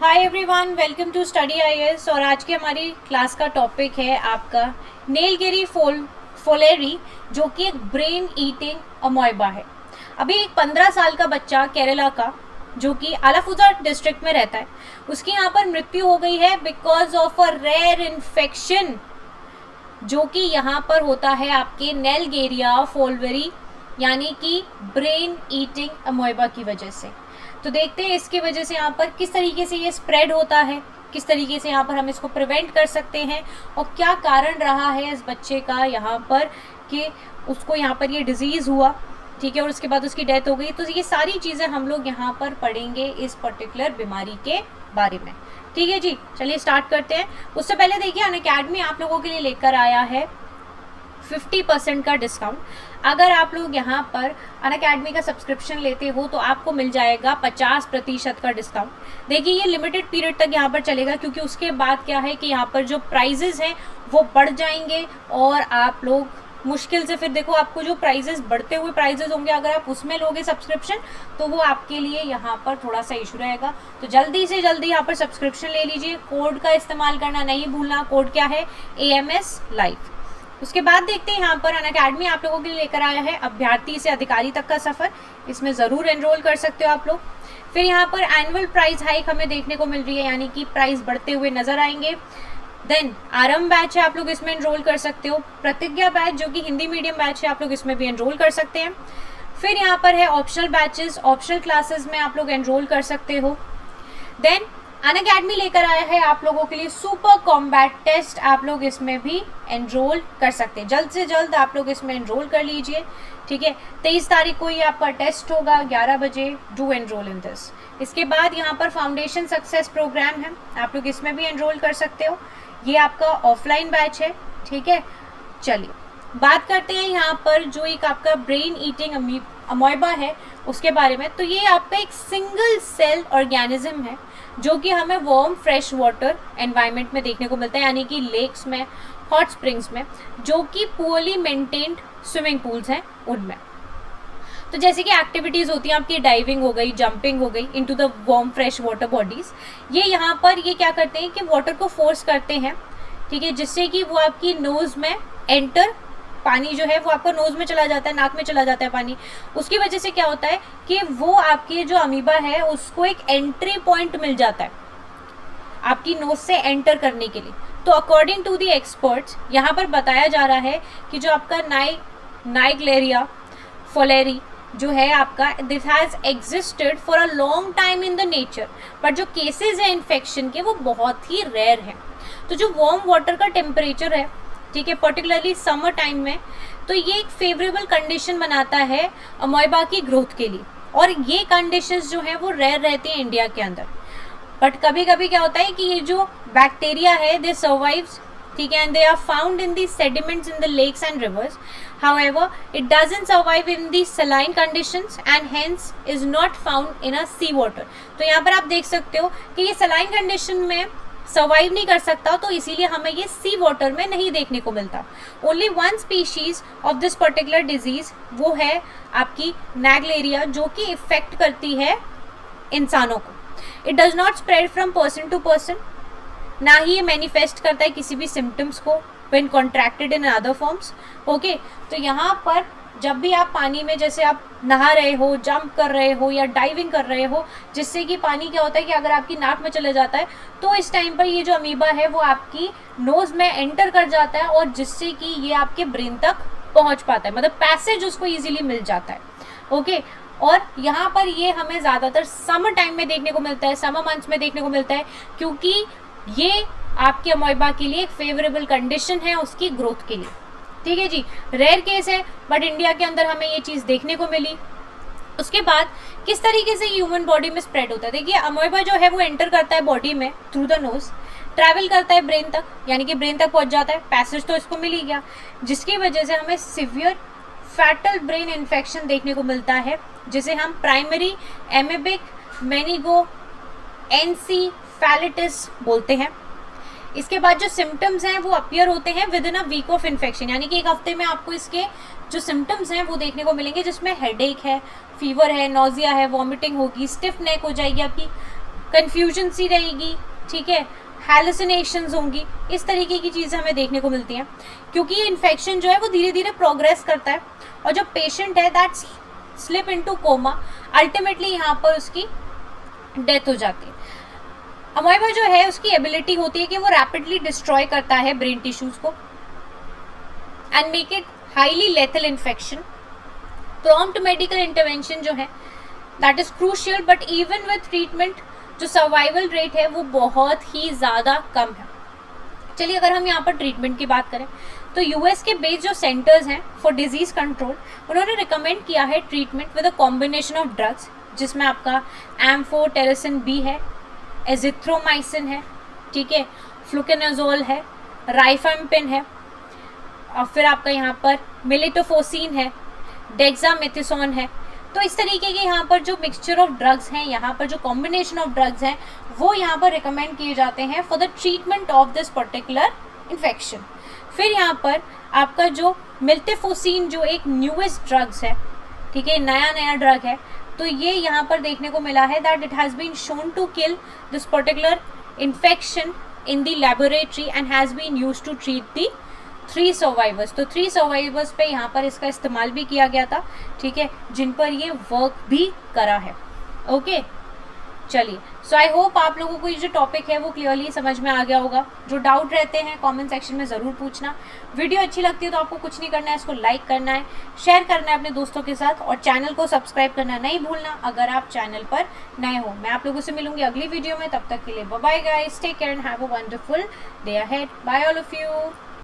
Hi everyone, welcome to study IAS. और आज की हमारी क्लास का टॉपिक है आपका नीलगिरी फोलेरी, जो कि एक ब्रेन ईटिंग अमोइबा है। अभी एक 15 साल का बच्चा केरला का, जो कि आलापुझा डिस्ट्रिक्ट में रहता है, उसकी यहाँ पर मृत्यु हो गई है because of a rare infection, जो कि यहाँ पर होता है आपके नेलगेरिया फोलेरी यानी कि ब्रेन ईटिंग अमोइबा की वजह से। तो देखते हैं इसकी वजह से यहाँ पर किस तरीके से ये स्प्रेड होता है, किस तरीके से यहाँ पर हम इसको प्रिवेंट कर सकते हैं और क्या कारण रहा है इस बच्चे का यहाँ पर कि उसको यहाँ पर ये डिजीज़ हुआ, ठीक है, और उसके बाद उसकी डेथ हो गई। तो ये सारी चीज़ें हम लोग यहाँ पर पढ़ेंगे इस पर्टिकुलर बीमारी के बारे में। ठीक है जी, चलिए स्टार्ट करते हैं। उससे पहले देखिए, अनअकैडमी आप लोगों के लिए लेकर आया है 50% का डिस्काउंट। अगर आप लोग यहाँ पर अनअकैडमी का सब्सक्रिप्शन लेते हो तो आपको मिल जाएगा 50% का डिस्काउंट। देखिए, ये लिमिटेड पीरियड तक यहाँ पर चलेगा, क्योंकि उसके बाद क्या है कि यहाँ पर जो प्राइजेस हैं वो बढ़ जाएंगे और आप लोग मुश्किल से, फिर देखो आपको जो प्राइजेस बढ़ते हुए प्राइजेस होंगे, अगर आप उसमें लोगे सब्सक्रिप्शन तो वो आपके लिए यहाँ पर थोड़ा सा इशू रहेगा। तो जल्दी से जल्दी यहाँ पर सब्सक्रिप्शन ले लीजिए। कोड का इस्तेमाल करना नहीं भूलना। कोड क्या है? AMS live. उसके बाद देखते हैं यहाँ पर अनअकैडमी आप लोगों के लिए लेकर आया है अभ्यर्थी से अधिकारी तक का सफ़र। इसमें ज़रूर एनरोल कर सकते हो आप लोग। फिर यहाँ पर एनुअल प्राइस हाइक हमें देखने को मिल रही है, यानी कि प्राइस बढ़ते हुए नजर आएंगे। देन आरंभ बैच है, आप लोग इसमें एनरोल कर सकते हो। प्रतिज्ञा बैच जो कि हिंदी मीडियम बैच है, आप लोग इसमें भी एनरोल कर सकते हैं। फिर यहाँ पर है ऑप्शनल बैचेस, ऑप्शनल क्लासेस में आप लोग एनरोल कर सकते हो। देन अनअकैडमी लेकर आया है आप लोगों के लिए सुपर कॉम्बैट टेस्ट, आप लोग इसमें भी एनरोल कर सकते हैं। जल्द से जल्द आप लोग इसमें एनरोल कर लीजिए, ठीक है। 23 तारीख को ये आपका टेस्ट होगा 11 बजे। Do enrol in this. इसके बाद यहाँ पर फाउंडेशन सक्सेस प्रोग्राम है, आप लोग इसमें भी एनरोल कर सकते हो। ये आपका ऑफलाइन बैच है, ठीक है। चलिए बात करते हैं यहाँ पर जो एक आपका ब्रेन ईटिंग अमोइबा है उसके बारे में। तो ये आपका एक सिंगल सेल ऑर्गेनिज्म है, जो कि हमें वार्म फ्रेश वाटर एनवायरनमेंट में देखने को मिलता है, यानी कि लेक्स में, हॉट स्प्रिंग्स में, जो कि पुअरली मेंटेन्ड स्विमिंग पूल्स हैं उनमें। तो जैसे कि एक्टिविटीज़ होती हैं आपकी, डाइविंग हो गई, जंपिंग हो गई into the warm fresh water bodies, ये यहाँ पर ये क्या करते हैं कि वाटर को फोर्स करते हैं, ठीक है, जिससे कि वो आपकी नोज़ में एंटर, पानी जो है वो आपका नोज़ में चला जाता है, नाक में चला जाता है पानी। उसकी वजह से क्या होता है कि वो आपके जो अमीबा है उसको एक एंट्री पॉइंट मिल जाता है आपकी नोज़ से एंटर करने के लिए। तो अकॉर्डिंग टू द एक्सपर्ट्स यहाँ पर बताया जा रहा है कि जो आपका नाइगलेरिया फोलेरी जो है आपका, this has existed for a long time in the nature, but जो केसेस है इन्फेक्शन के वो बहुत ही रेयर हैं। तो जो वार्म वाटर का टेम्परेचर है, ठीक है, पर्टिकुलरली समर टाइम में, तो ये एक फेवरेबल कंडीशन बनाता है अमोइबा की ग्रोथ के लिए। और ये कंडीशंस जो हैं वो रेयर रहती हैं इंडिया के अंदर। बट कभी कभी क्या होता है कि ये जो बैक्टीरिया है दे सर्वाइव्स, ठीक है, and they are found in the sediments in the lakes and rivers. However it doesn't survive in the saline conditions and hence is not found in a sea water. तो यहाँ पर आप देख सकते हो कि ये सलाइन कंडीशन में सर्वाइव नहीं कर सकता, तो इसीलिए हमें ये सी वाटर में नहीं देखने को मिलता। Only one species of this particular disease वो है आपकी नाइगलेरिया, जो कि इफेक्ट करती है इंसानों को। It does not spread from person to person, ना ही ये मैनिफेस्ट करता है किसी भी सिम्टम्स को when contracted in other forms. Okay, तो यहाँ पर जब भी आप पानी में, जैसे आप नहा रहे हो, जंप कर रहे हो या डाइविंग कर रहे हो, जिससे कि पानी क्या होता है कि अगर आपकी नाक में चले जाता है तो इस टाइम पर ये जो अमीबा है वो आपकी नोज़ में एंटर कर जाता है और जिससे कि ये आपके ब्रेन तक पहुंच पाता है, मतलब पैसेज उसको ईजिली मिल जाता है। ओके, और यहाँ पर ये हमें ज़्यादातर समर टाइम में देखने को मिलता है, समर मंथ्स में देखने को मिलता है, क्योंकि ये आपके अमोइबा के लिए एक फेवरेबल कंडीशन है उसकी ग्रोथ के लिए। ठीक है जी, रेयर केस है बट इंडिया के अंदर हमें ये चीज़ देखने को मिली। उसके बाद किस तरीके से ह्यूमन बॉडी में स्प्रेड होता है। देखिए, अमोइबा जो है वो एंटर करता है बॉडी में थ्रू द नोज, ट्रैवल करता है ब्रेन तक, यानी कि ब्रेन तक पहुंच जाता है, पैसेज तो इसको मिल ही गया, जिसकी वजह से हमें सिवियर फैटल ब्रेन इन्फेक्शन देखने को मिलता है, जिसे हम प्राइमरी एमेबिक मेनिगो एनसीफेलिटिस बोलते हैं। इसके बाद जो सिम्टम्स हैं वो अपीयर होते हैं within a week of infection, यानी कि एक हफ्ते में आपको इसके जो सिम्टम्स हैं वो देखने को मिलेंगे, जिसमें हेडेक है, फीवर है, नोजिया है, वॉमिटिंग होगी, स्टिफ नेक हो जाएगी आपकी, कन्फ्यूजन सी रहेगी, ठीक है, हैलुसिनेशंस होंगी, इस तरीके की चीज़ें हमें देखने को मिलती हैं, क्योंकि ये इन्फेक्शन जो है वो धीरे धीरे प्रोग्रेस करता है और जो पेशेंट है that slip into coma, ultimately यहाँ पर उसकी डेथ हो जाती है। अमोइबा जो है उसकी एबिलिटी होती है कि वो रैपिडली डिस्ट्रॉय करता है ब्रेन टिश्यूज को and make it highly lethal infection. Prompt medical intervention जो है that is crucial, but even with treatment जो सर्वाइवल रेट है वो बहुत ही ज़्यादा कम है। चलिए अगर हम यहाँ पर ट्रीटमेंट की बात करें तो यूएस के बेस्ड जो सेंटर्स हैं फॉर डिजीज़ कंट्रोल, उन्होंने रिकमेंड किया है treatment with a combination of drugs, जिसमें आपका एम्फोटेरिसिन बी है, एजिथ्रोमाइसिन है, ठीक है, फ्लुकेनाजोल है, राइफाम्पिन है, और फिर आपका यहाँ पर मिलिटोफोसिन है, डेक्सामेथासोन है। तो इस तरीके के यहाँ पर जो मिक्सचर ऑफ ड्रग्स हैं, यहाँ पर जो कॉम्बिनेशन ऑफ ड्रग्स हैं वो यहाँ पर रिकमेंड किए जाते हैं for the treatment of this particular infection. फिर यहाँ पर आपका जो मिल्टेफोसिन जो एक न्यूएस्ट ड्रग्स है, ठीक है, नया ड्रग है, तो ये यहाँ पर देखने को मिला है that it has been shown to kill this particular infection in the laboratory and has been used to treat the 3 survivors. तो 3 सर्वाइवर्स पे यहाँ पर इसका इस्तेमाल भी किया गया था, ठीक है, जिन पर ये वर्क भी करा है। ओके, चलिए, सो आई होप आप लोगों को ये जो टॉपिक है वो क्लियरली समझ में आ गया होगा। जो डाउट रहते हैं कमेंट सेक्शन में ज़रूर पूछना। वीडियो अच्छी लगती है तो आपको कुछ नहीं करना है, इसको लाइक करना है, शेयर करना है अपने दोस्तों के साथ और चैनल को सब्सक्राइब करना नहीं भूलना अगर आप चैनल पर नए हो। मैं आप लोगों से मिलूंगी अगली वीडियो में, तब तक के लिए bye bye guys, take care and have a wonderful day ahead. Bye all of you.